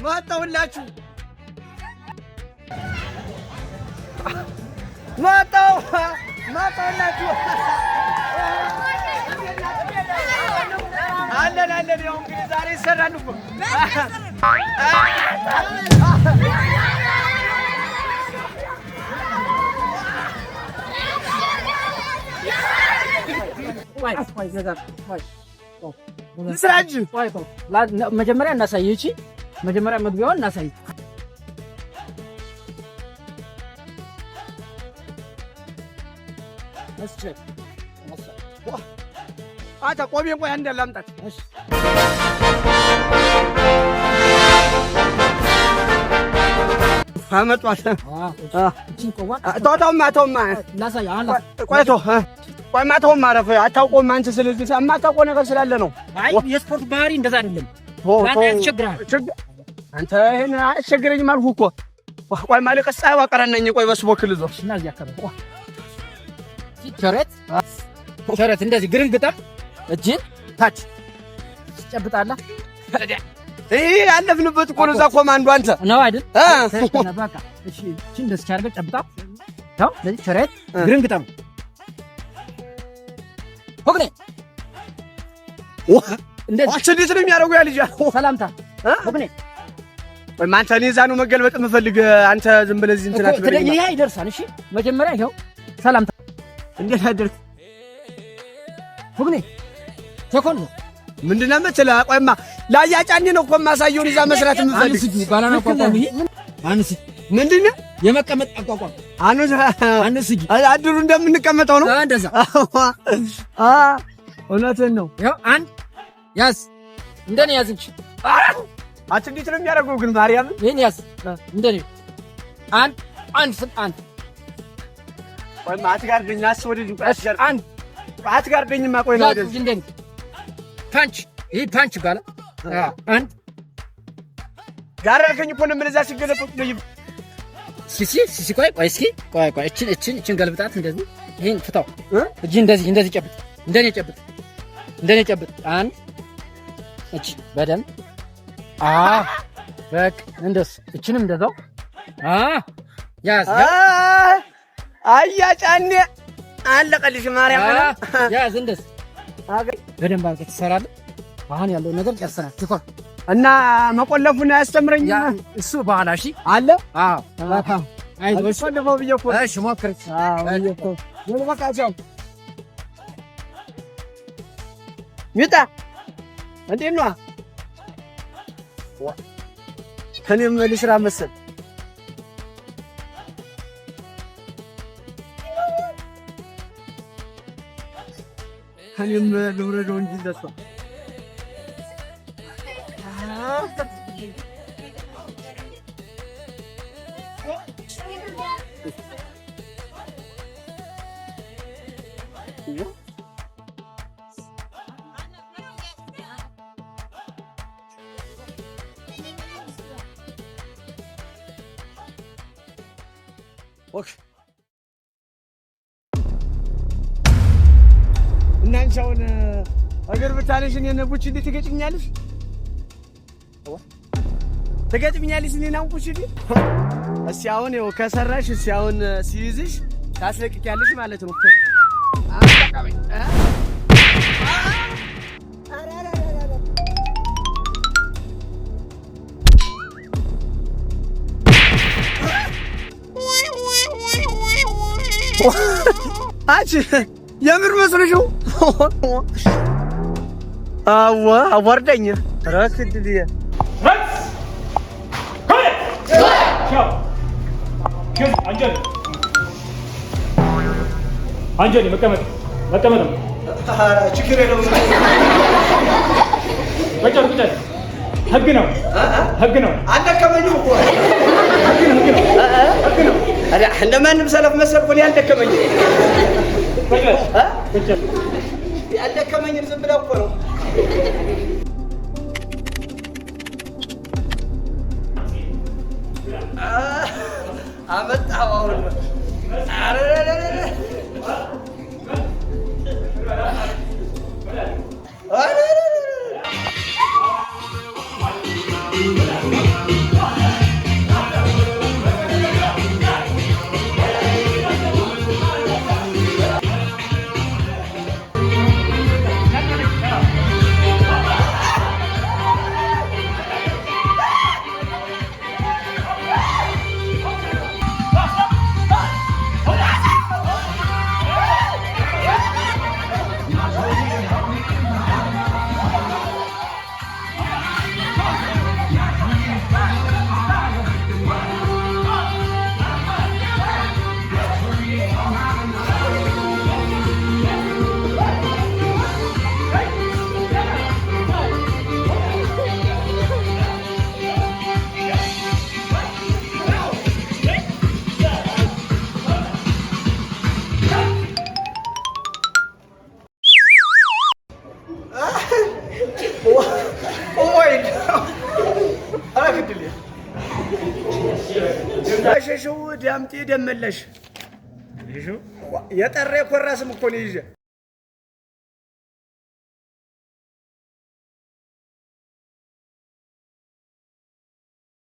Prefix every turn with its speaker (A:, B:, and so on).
A: መጣሁላችሁ መጣሁላችሁ አለን ያው እንግዲህ ዛሬ ይሰራል እኮ ስራጅ
B: መጀመሪያ እናሳይ እቺ መጀመሪያ መግቢያውን እናሳይ
A: አታ ቆሜ ቆይ አንዴ ላምጣት እሺ አመጣት
B: እቺን ቆዋ
A: ተውማ
B: ላሳይ አላ
A: ቆይቶ ቆይ ማተውም ማረፍ አታውቆም አንተ ስለዚህ የማታውቀው ነገር ስላለ ነው
B: አይ የስፖርት ባህሪ እንደዛ አይደለም አንተ ያስቸግራል
A: አንተ ይሄን አያስቸግረኝም አልኩህ እኮ ቆይ ማለቀስ ጻይዋ ቀረነኝ ቆይ በስቦክል ዞር
B: እና ያከበ ቸረት እንደዚህ ግርንግጣም እጅን ታች ጨብጣላ
A: ይሄ ያለፍንበት እኮ ነው። እዛ ኮማንዶ አንተ
B: ነው አይደል? በቃ እሺ እቺ እንደዚህ ቻርገ ጨብጣ ታው ለዚህ ቸረት ግርንግጣም ሆግኔ
A: እንደዚህ እንዴት ነው የሚያደርጉ ያ ልጅ
B: ሰላምታ ሆግኔ
A: ወይ ማንተ እኔ እዛ ነው መገልበጥ የምፈልግ አንተ ዝም ብለህ እዚህ እንትን አትበለኝ።
B: ይሄ ይደርሳል። እሺ መጀመሪያ ይሄው ሰላምታ
A: እንዴት አደርክ
B: ሆግኔ ተኮን
A: ምንድነው የምትለው? ቆይማ ላያጫኒ ነው እኮ ማሳየውን ይዛ መስራት የምፈልግ
B: አንስጂ ባላና አቋቋም ይሄ አንስጂ
A: ምንድነው
B: የመቀመጥ አቋቋም አንስጂ
A: አድሩ እንደምንቀመጠው ነው
B: እንደዛ
A: እውነትን ነው።
B: ያው አንድ ያዝ እንደኔ ያዝ እንጂ
A: እንዴት ነው የሚያደርገው ግን ማርያም
B: ይሄን ያዝ እንደኔ አንድ
A: ቆይማ አትጋርደኝ አስወደኝ አንድ አትጋርደኝማ ቆይ ነው ወደዚህ
B: እንደኔ ፓንች ይሄ ፓንች ይባላል። አንድ
A: ጋራከኝ እኮ ነው ምን እዛ ሲገለበጥ ነው
B: ሲሲ ቆይ እስኪ ቆይ እቺን ገልብጣት እንደዚህ ይሄን ፍታው እጂ እንደዚህ ጨብጥ እንደኔ ጨብጥ አንድ እቺ በደም በቃ እንደሱ እቺንም እንደዛው ያዝ
A: አያጫኔ አለቀልሽ ማርያም
B: ያዝ እንደሱ በደንብ አድርገህ ትሰራለህ። አሁን ያለው ነገር ጨርሰናል። ትኮር
A: እና መቆለፉን ያስተምረኝ
B: እሱ በኋላ እሺ
A: አለ።
B: አዎ አይ
A: ወሰደፈው ብየኮ
B: እሺ ሞክር።
A: ብየኮ ነው በቃ ቻው ሚጣ እንዴት ነው ከኔም ልስራ መሰል ከኔም ልውረደው እንጂ እንደሷ ኦኬ እናንቻውን አገር ብታለሽን የነቡች እንዴት ትገጭኛለሽ? ትገጭኛለሽ እኔን አንኩሽ እንዴ? እስኪ አሁን ይኸው ከሰራሽ እስኪ አሁን ሲይዝሽ ታስለቅቂያለሽ ማለት ነው። አጣቀበኝ አቺ የምር መስሎሽ ነው? አዋርደኝ ረክድልኝ
C: አንጀሊ መቀመጥ ነው።
A: ችግር የለውም።
C: ቁጭ ህግ ነው።
A: አልደከመኝም እኮ ህግ ነው። እንደማንም ሰለፍ መሰልኩ እኔ አልደከመኝም። አልደከመኝም ዝም ብለህ እኮ ነው። አመጣኸው አሁን ሸሽው ዳምጤ ደመለሽ የጠራ የኮራ ስም እኮ ነው ይዤ